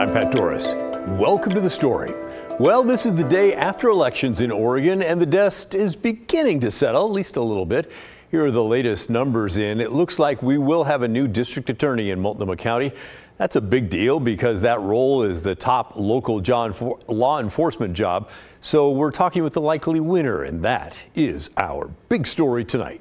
I'm Pat Dooris. Welcome to The Story. Well, this is the day after elections in Oregon, and the dust is beginning to settle, at least a little bit. Here are the latest numbers in. It looks like we will have a new district attorney in Multnomah County. That's a big deal because that role is the top local law enforcement job. So we're talking with the likely winner, and that is our big story tonight.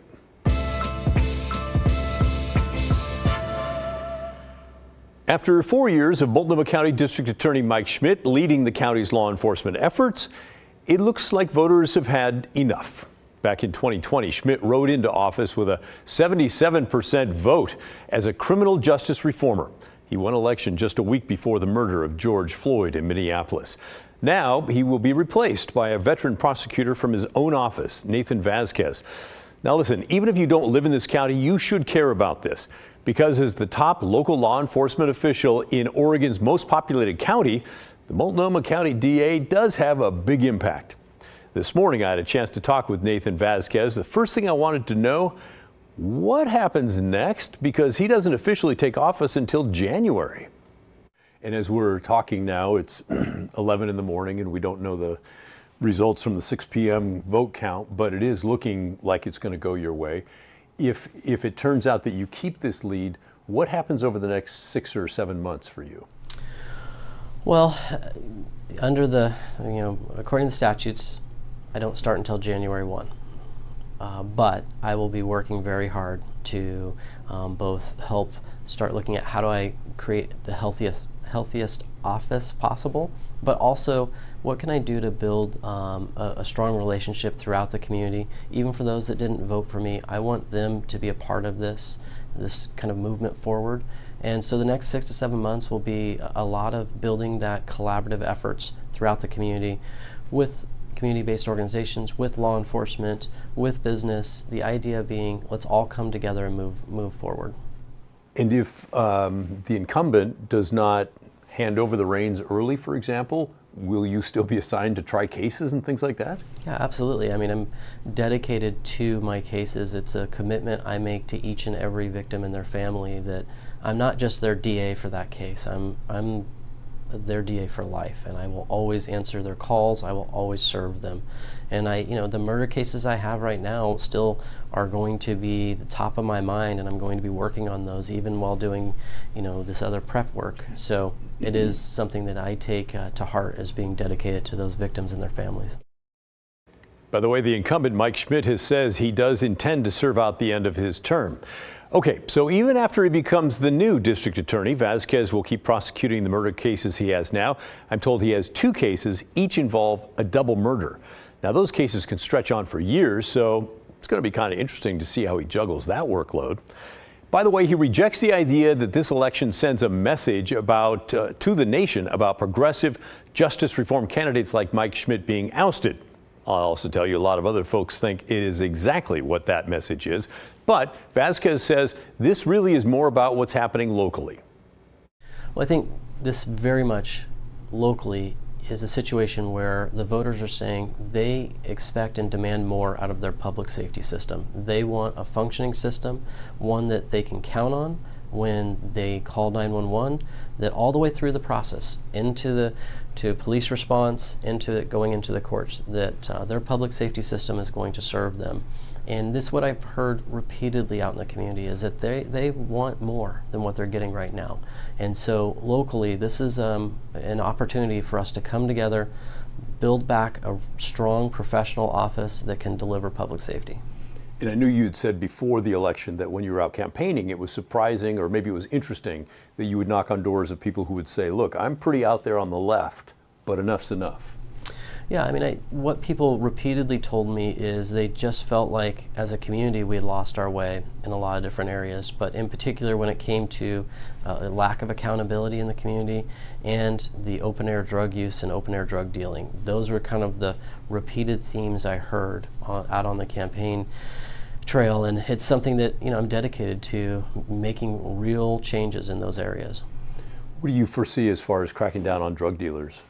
After 4 years of Multnomah County District Attorney Mike Schmidt leading the county's law enforcement efforts, it looks like voters have had enough. Back in 2020, Schmidt rode into office with a 77% vote as a criminal justice reformer. He won election just a week before the murder of George Floyd in Minneapolis. Now he will be replaced by a veteran prosecutor from his own office, Nathan Vasquez. Now listen, even if you don't live in this county, you should care about this, because as the top local law enforcement official in Oregon's most populated county, the Multnomah County DA does have a big impact. This morning I had a chance to talk with Nathan Vasquez. The first thing I wanted to know, what happens next? Because he doesn't officially take office until January. And as we're talking now, it's 11 in the morning and we don't know the results from the 6 p.m. vote count, but it is looking like it's going to go your way. If it turns out that you keep this lead, what happens over the next 6 or 7 months for you? Well, under the, according to the statutes, I don't start until January 1. But I will be working very hard to both help start looking at how do I create the healthiest office possible, but also what can I do to build a strong relationship throughout the community. Even for those that didn't vote for me, I want them to be a part of this kind of movement forward. And so the next 6 to 7 months will be a lot of building that collaborative efforts throughout the community with community-based organizations, with law enforcement, with business. The idea being, let's all come together and move forward. And if the incumbent does not hand over the reins early, for example, will you still be assigned to try cases and things like that? Yeah, absolutely. I mean, I'm dedicated to my cases. It's a commitment I make to each and every victim and their family that I'm not just their DA for that case. I'm their DA for life, and I will always answer their calls. I will always serve them. And the murder cases I have right now still are going to be the top of my mind, and I'm going to be working on those even while doing, this other prep work. So it is something that I take to heart as being dedicated to those victims and their families. By the way, the incumbent Mike Schmidt says he does intend to serve out the end of his term. Okay, so even after he becomes the new district attorney, Vasquez will keep prosecuting the murder cases he has now. I'm told he has 2 cases, each involve a double murder. Now, those cases can stretch on for years, so it's going to be kind of interesting to see how he juggles that workload. By the way, he rejects the idea that this election sends a message to the nation about progressive justice reform candidates like Mike Schmidt being ousted. I'll also tell you a lot of other folks think it is exactly what that message is. But Vasquez says this really is more about what's happening locally. Well, I think this very much locally is a situation where the voters are saying they expect and demand more out of their public safety system. They want a functioning system, one that they can count on when they call 911, that all the way through the process, to police response, going into the courts, that their public safety system is going to serve them. And this, what I've heard repeatedly out in the community, is that they want more than what they're getting right now. And so locally, this is an opportunity for us to come together, build back a strong professional office that can deliver public safety. And I knew you'd said before the election that when you were out campaigning, it was surprising, or maybe it was interesting, that you would knock on doors of people who would say, look, I'm pretty out there on the left, but enough's enough. Yeah, I mean, what people repeatedly told me is they just felt like as a community we had lost our way in a lot of different areas, but in particular when it came to a lack of accountability in the community and the open-air drug use and open-air drug dealing. Those were kind of the repeated themes I heard out on the campaign trail, and it's something that I'm dedicated to, making real changes in those areas. What do you foresee as far as cracking down on drug dealers?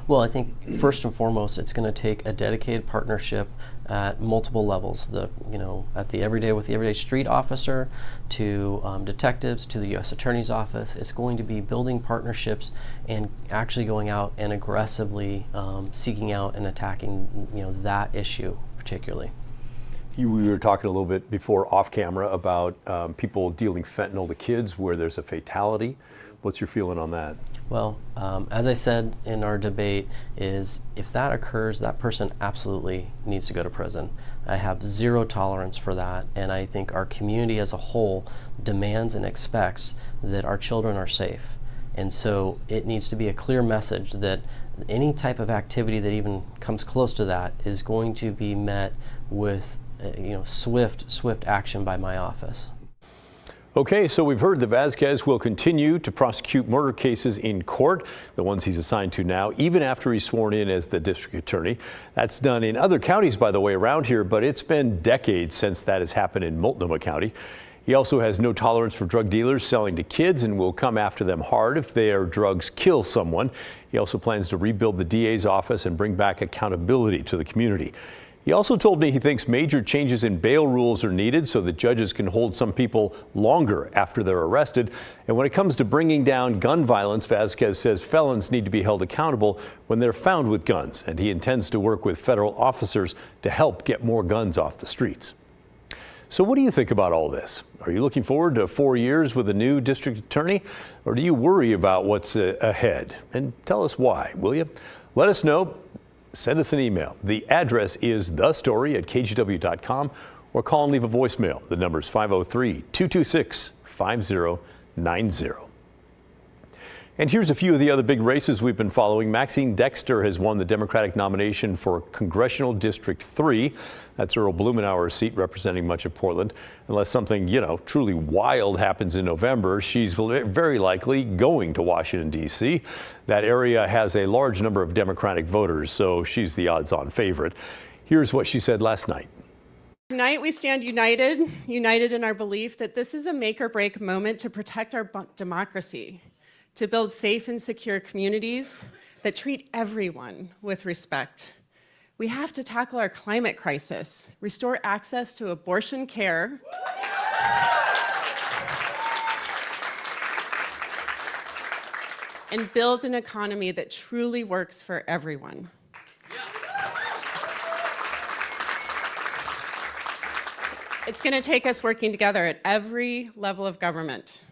Well, I think first and foremost, it's going to take a dedicated partnership at multiple levels. At the everyday street officer, to detectives, to the U.S. Attorney's Office. It's going to be building partnerships and actually going out and aggressively seeking out and attacking, that issue particularly. We were talking a little bit before off camera about people dealing fentanyl to kids where there's a fatality. What's your feeling on that? Well, as I said in our debate, is if that occurs, that person absolutely needs to go to prison. I have zero tolerance for that, and I think our community as a whole demands and expects that our children are safe. And so it needs to be a clear message that any type of activity that even comes close to that is going to be met with swift action by my office. Okay, so we've heard that Vasquez will continue to prosecute murder cases in court, the ones he's assigned to now, even after he's sworn in as the district attorney. That's done in other counties, by the way, around here, but it's been decades since that has happened in Multnomah County. He also has no tolerance for drug dealers selling to kids and will come after them hard if their drugs kill someone. He also plans to rebuild the DA's office and bring back accountability to the community. He also told me he thinks major changes in bail rules are needed so that judges can hold some people longer after they're arrested. And when it comes to bringing down gun violence, Vasquez says felons need to be held accountable when they're found with guns, and he intends to work with federal officers to help get more guns off the streets. So what do you think about all this? Are you looking forward to 4 years with a new district attorney, or do you worry about what's ahead? And tell us why, will you? Let us know. Send us an email. The address is thestory@kgw.com, or call and leave a voicemail. The number is 503-226-5090. And here's a few of the other big races we've been following. Maxine Dexter has won the Democratic nomination for Congressional District 3. That's Earl Blumenauer's seat representing much of Portland. Unless something, truly wild happens in November, she's very likely going to Washington, D.C. That area has a large number of Democratic voters, so she's the odds-on favorite. Here's what she said last night. Tonight we stand united in our belief that this is a make-or-break moment to protect our democracy, to build safe and secure communities that treat everyone with respect. We have to tackle our climate crisis, restore access to abortion care, and build an economy that truly works for everyone. It's going to take us working together at every level of government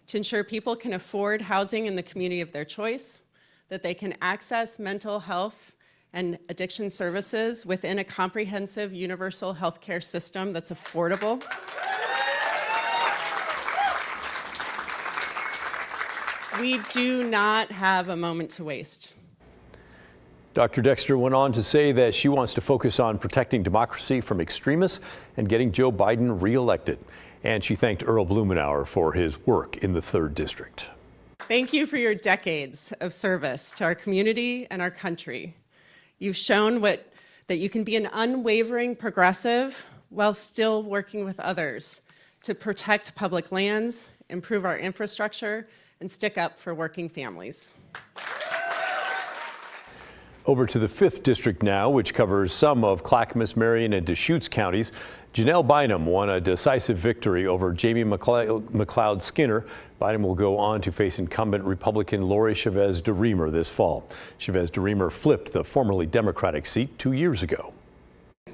to ensure people can afford housing in the community of their choice, that they can access mental health and addiction services within a comprehensive universal healthcare system that's affordable. We do not have a moment to waste. Dr. Dexter went on to say that she wants to focus on protecting democracy from extremists and getting Joe Biden reelected. And she thanked Earl Blumenauer for his work in the 3rd District. Thank you for your decades of service to our community and our country. You've shown that you can be an unwavering progressive while still working with others to protect public lands, improve our infrastructure, and stick up for working families. Over to the 5th District now, which covers some of Clackamas, Marion, and Deschutes counties. Janelle Bynum won a decisive victory over Jamie McLeod Skinner. Bynum will go on to face incumbent Republican Lori Chavez DeRemer this fall. Chavez DeRemer flipped the formerly Democratic seat 2 years ago.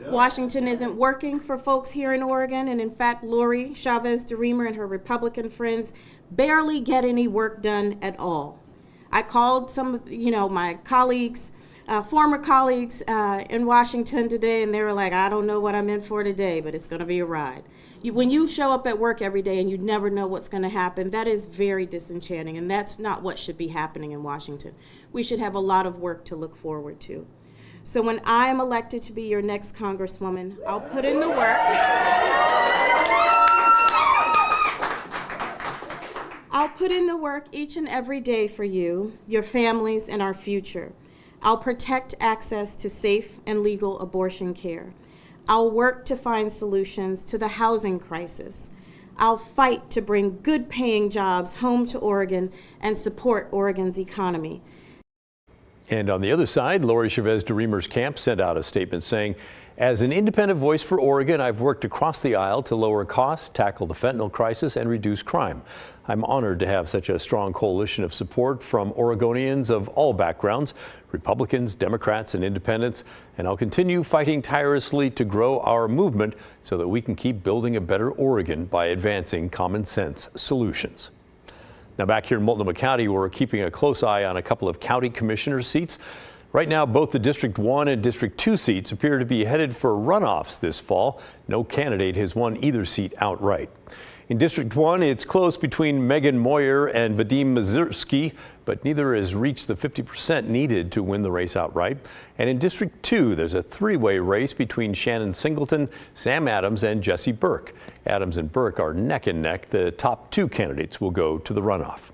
Washington isn't working for folks here in Oregon, and in fact, Lori Chavez DeRemer and her Republican friends barely get any work done at all. I called some of my colleagues, former colleagues in Washington today, and they were like, I don't know what I'm in for today, but it's going to be a ride. When you show up at work every day and you never know what's going to happen, that is very disenchanting, and that's not what should be happening in Washington. We should have a lot of work to look forward to. So when I am elected to be your next Congresswoman, I'll put in the work. I'll put in the work each and every day for you, your families, and our future. I'll protect access to safe and legal abortion care. I'll work to find solutions to the housing crisis. I'll fight to bring good-paying jobs home to Oregon and support Oregon's economy. And on the other side, Lori Chavez DeReamer's camp sent out a statement saying, as an independent voice for Oregon, I've worked across the aisle to lower costs, tackle the fentanyl crisis, and reduce crime. I'm honored to have such a strong coalition of support from Oregonians of all backgrounds, Republicans, Democrats, and independents, and I'll continue fighting tirelessly to grow our movement so that we can keep building a better Oregon by advancing common sense solutions. Now back here in Multnomah County, we're keeping a close eye on a couple of county commissioner seats. Right now, both the District 1 and District 2 seats appear to be headed for runoffs this fall. No candidate has won either seat outright. In District 1, it's close between Megan Moyer and Vadim Mazursky, but neither has reached the 50% needed to win the race outright. And in District 2, there's a three-way race between Shannon Singleton, Sam Adams, and Jesse Burke. Adams and Burke are neck and neck. The top two candidates will go to the runoff.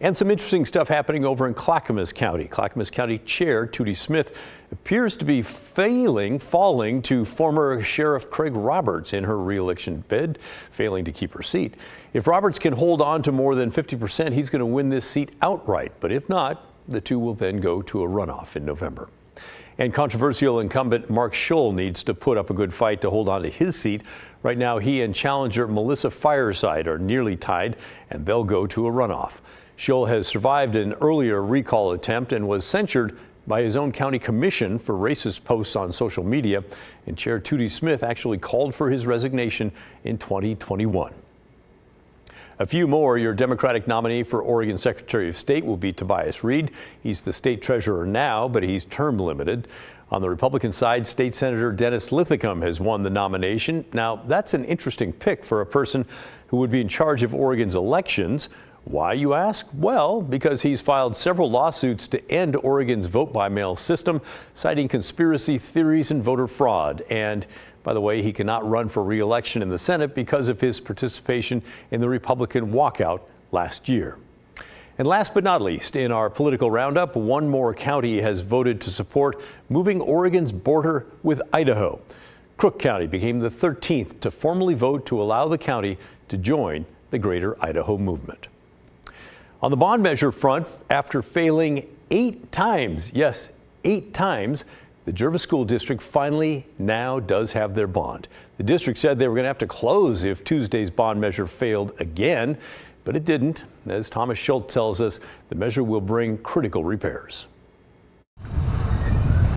And some interesting stuff happening over in Clackamas County. Clackamas County Chair Tootie Smith appears to be falling to former Sheriff Craig Roberts in her re-election bid, failing to keep her seat. If Roberts can hold on to more than 50%, he's going to win this seat outright. But if not, the two will then go to a runoff in November. And controversial incumbent Mark Scholl needs to put up a good fight to hold on to his seat. Right now, he and challenger Melissa Fireside are nearly tied, and they'll go to a runoff. Scholl has survived an earlier recall attempt and was censured by his own county commission for racist posts on social media. And Chair Tootie Smith actually called for his resignation in 2021. A few more. Your Democratic nominee for Oregon Secretary of State will be Tobias Reed. He's the state treasurer now, but he's term limited. On the Republican side, State Senator Dennis Lithicum has won the nomination. Now, that's an interesting pick for a person who would be in charge of Oregon's elections. Why, you ask? Well, because he's filed several lawsuits to end Oregon's vote-by-mail system, citing conspiracy theories and voter fraud. And, by the way, he cannot run for re-election in the Senate because of his participation in the Republican walkout last year. And last but not least, in our political roundup, one more county has voted to support moving Oregon's border with Idaho. Crook County became the 13th to formally vote to allow the county to join the Greater Idaho movement. On the bond measure front, after failing 8 times, yes, 8 times, the Jervis School District finally now does have their bond. The district said they were going to have to close if Tuesday's bond measure failed again, but it didn't. As Thomas Schultz tells us, the measure will bring critical repairs.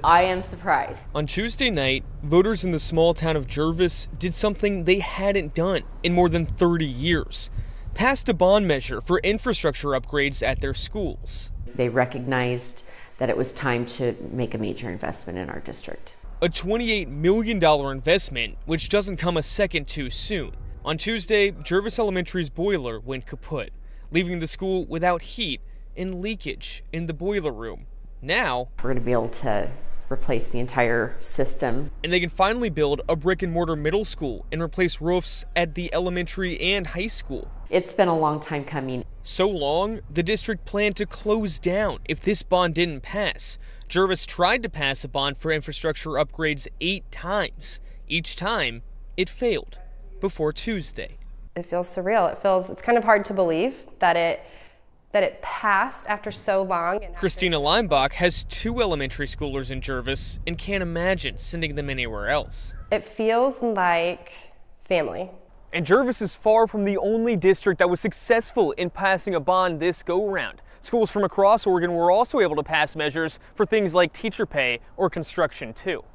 I am surprised. On Tuesday night, voters in the small town of Jervis did something they hadn't done in more than 30 years. Passed a bond measure for infrastructure upgrades at their schools. They recognized that it was time to make a major investment in our district. A $28 million investment, which doesn't come a second too soon. On Tuesday, Jervis Elementary's boiler went kaput, leaving the school without heat and leakage in the boiler room. Now, we're going to be able to replace the entire system. And they can finally build a brick and mortar middle school and replace roofs at the elementary and high school. It's been a long time coming. So long, the district planned to close down if this bond didn't pass. Jervis tried to pass a bond for infrastructure upgrades 8 times. Each time, it failed before Tuesday. It feels surreal. It's kind of hard to believe that it passed after so long. And Christina Leimbach has 2 elementary schoolers in Jervis and can't imagine sending them anywhere else. It feels like family. And Jervis is far from the only district that was successful in passing a bond this go-round. Schools from across Oregon were also able to pass measures for things like teacher pay or construction too.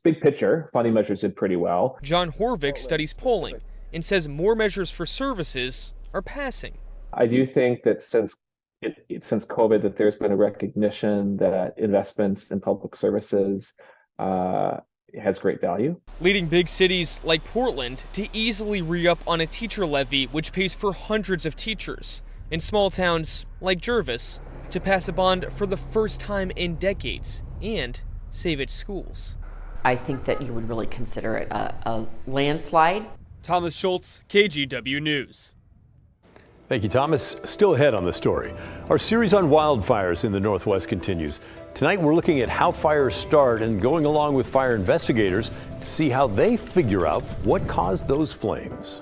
Big picture, funding measures did pretty well. John Horvick studies polling and says more measures for services are passing. I do think that since COVID, that there's been a recognition that investments in public services has great value. Leading big cities like Portland to easily re-up on a teacher levy, which pays for hundreds of teachers. In small towns like Jervis, to pass a bond for the first time in decades and save its schools. I think that you would really consider it a landslide. Thomas Schultz, KGW News. Thank you, Thomas. Still ahead on the story. Our series on wildfires in the Northwest continues. Tonight, we're looking at how fires start and going along with fire investigators to see how they figure out what caused those flames.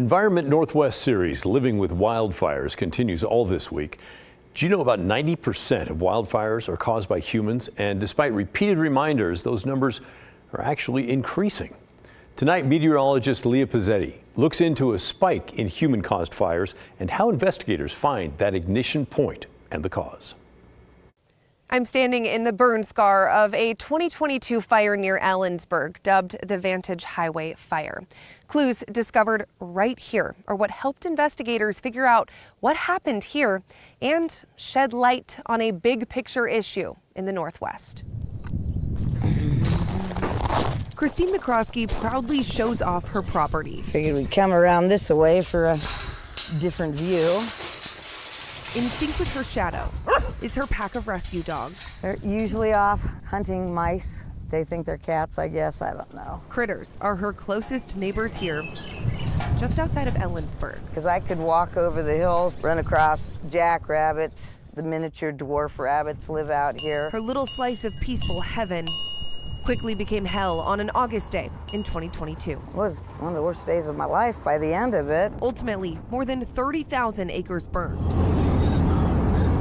Environment Northwest series, Living with Wildfires, continues all this week. Do you know about 90% of wildfires are caused by humans? And despite repeated reminders, those numbers are actually increasing. Tonight, meteorologist Leah Pizzetti looks into a spike in human-caused fires and how investigators find that ignition point and the cause. I'm standing in the burn scar of a 2022 fire near Ellensburg, dubbed the Vantage Highway Fire. Clues discovered right here are what helped investigators figure out what happened here and shed light on a big picture issue in the Northwest. Christine McCroskey proudly shows off her property. Figured we'd come around this way for a different view. In sync with her shadow is her pack of rescue dogs. They're usually off hunting mice. They think they're cats, I guess. I don't know. Critters are her closest neighbors here, just outside of Ellensburg. Because I could walk over the hills, run across jackrabbits. The miniature dwarf rabbits live out here. Her little slice of peaceful heaven quickly became hell on an August day in 2022. It was one of the worst days of my life by the end of it. Ultimately, more than 30,000 acres burned.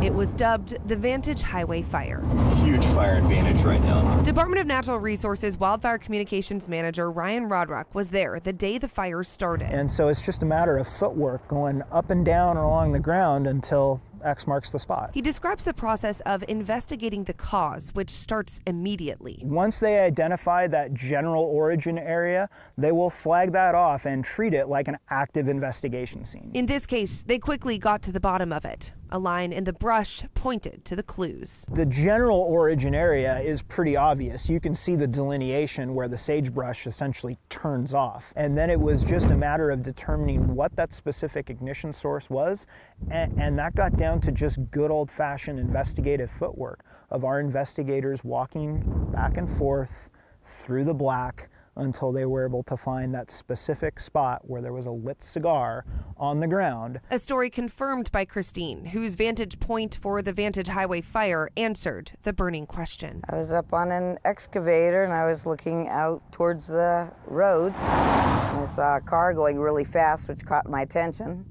It was dubbed the Vantage Highway Fire. Huge fire advantage right now. Department of Natural Resources Wildfire Communications Manager Ryan Rodrock was there the day the fire started. And so it's just a matter of footwork going up and down along the ground until X marks the spot. He describes the process of investigating the cause, which starts immediately. Once they identify that general origin area, they will flag that off and treat it like an active investigation scene. In this case, they quickly got to the bottom of it. A line in the brush pointed to the clues. The general origin area is pretty obvious. You can see the delineation where the sagebrush essentially turns off. And then it was just a matter of determining what that specific ignition source was. And that got down to just good old-fashioned investigative footwork of our investigators walking back and forth through the black until they were able to find that specific spot where there was a lit cigar on the ground. A story confirmed by Christine, whose vantage point for the Vantage Highway Fire answered the burning question. I was up on an excavator and I was looking out towards the road. And I saw a car going really fast, which caught my attention.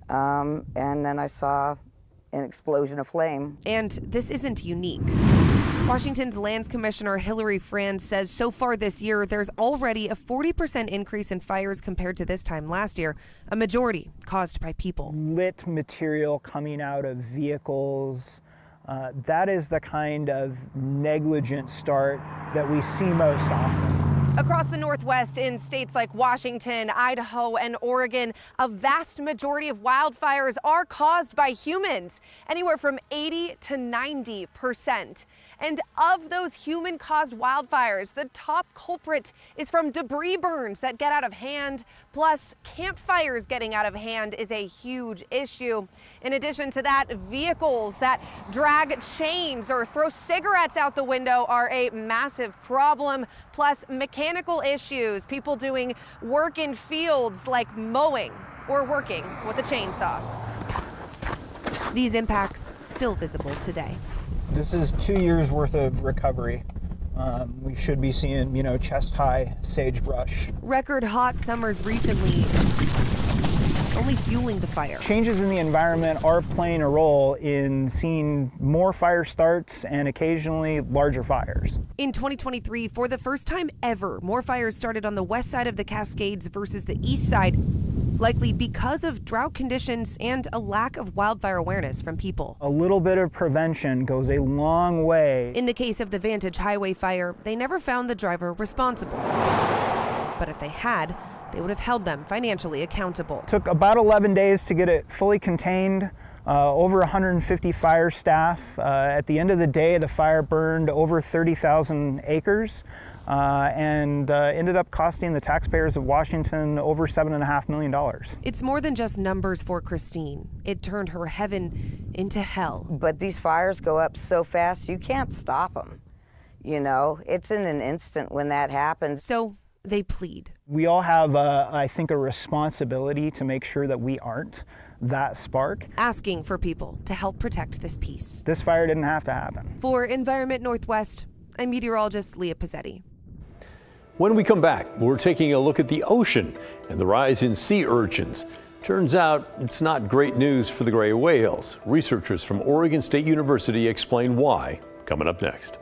And then I saw an explosion of flame. And this isn't unique. Washington's Lands Commissioner Hillary Franz says so far this year, there's already a 40% increase in fires compared to this time last year, a majority caused by people. Lit material coming out of vehicles, that is the kind of negligent start that we see most often. Across the Northwest, in states like Washington, Idaho, and Oregon, a vast majority of wildfires are caused by humans, anywhere from 80 to 90%. And of those human-caused wildfires, the top culprit is from debris burns that get out of hand, plus campfires getting out of hand is a huge issue. In addition to that, vehicles that drag chains or throw cigarettes out the window are a massive problem, plus mechanical issues, people doing work in fields like mowing or working with a chainsaw. These impacts still visible today. This is 2 years worth of recovery. We should be seeing, chest-high sagebrush. Record hot summers recently only fueling the fire. Changes in the environment are playing a role in seeing more fire starts and occasionally larger fires. In 2023, for the first time ever, more fires started on the west side of the Cascades versus the east side, likely because of drought conditions and a lack of wildfire awareness from people. A little bit of prevention goes a long way. In the case of the Vantage Highway Fire, they never found the driver responsible. But if they had, they would have held them financially accountable. Took about 11 days to get it fully contained. Over 150 fire staff. At the end of the day, the fire burned over 30,000 acres and ended up costing the taxpayers of Washington over $7.5 million. It's more than just numbers for Christine. It turned her heaven into hell. But these fires go up so fast, you can't stop them. It's in an instant when that happens. So they plead. We all have, I think, a responsibility to make sure that we aren't that spark. Asking for people to help protect this peace. This fire didn't have to happen. For Environment Northwest, I'm meteorologist Leah Pizzetti. When we come back, we're taking a look at the ocean and the rise in sea urchins. Turns out it's not great news for the gray whales. Researchers from Oregon State University explain why, coming up next.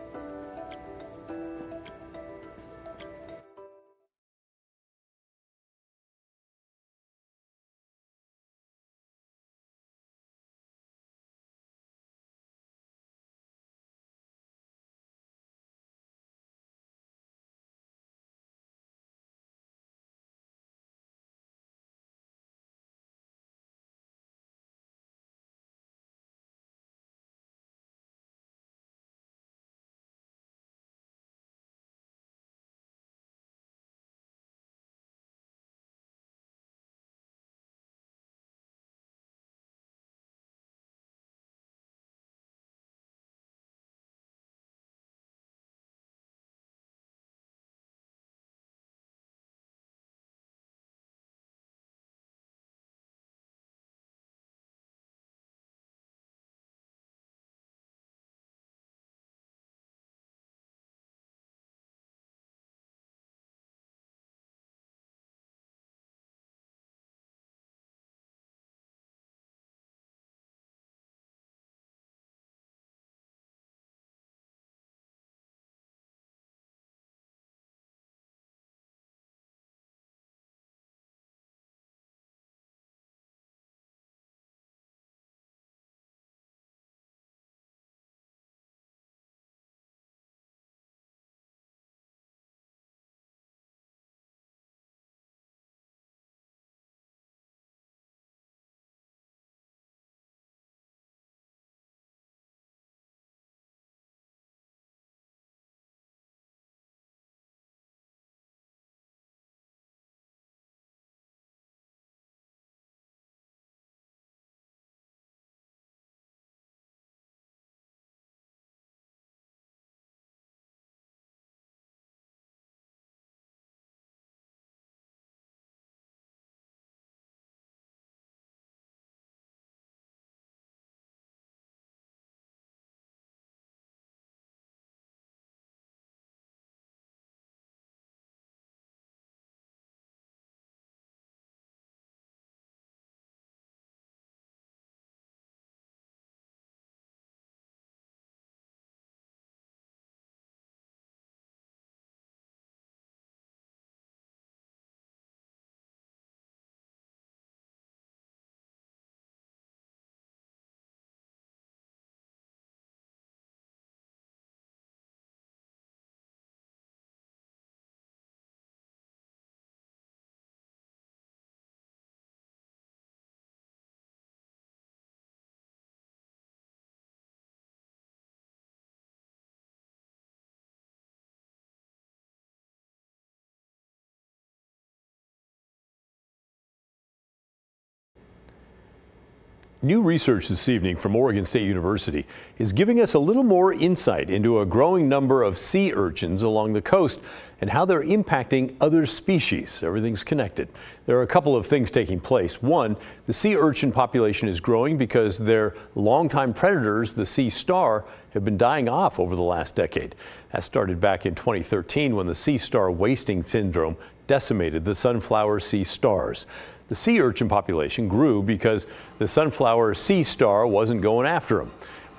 New research this evening from Oregon State University is giving us a little more insight into a growing number of sea urchins along the coast and how they're impacting other species. Everything's connected. There are a couple of things taking place. One, the sea urchin population is growing because their longtime predators, the sea star, have been dying off over the last decade. That started back in 2013 when the sea star wasting syndrome decimated the sunflower sea stars. The sea urchin population grew because the sunflower sea star wasn't going after them.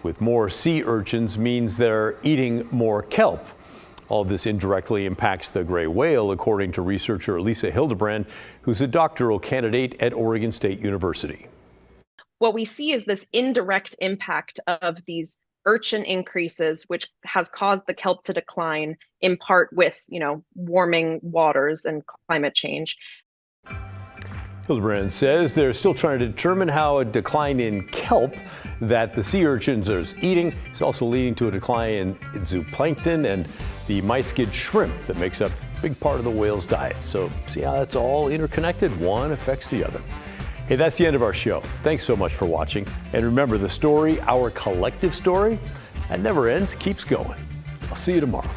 With more sea urchins means they're eating more kelp. All of this indirectly impacts the gray whale, according to researcher Lisa Hildebrand, who's a doctoral candidate at Oregon State University. What we see is this indirect impact of these urchin increases, which has caused the kelp to decline in part with, warming waters and climate change. Hildebrand says they're still trying to determine how a decline in kelp that the sea urchins are eating is also leading to a decline in zooplankton and the myskid shrimp that makes up a big part of the whale's diet. So see how that's all interconnected? One affects the other. Hey, that's the end of our show. Thanks so much for watching. And remember, the story, our collective story, that never ends, keeps going. I'll see you tomorrow.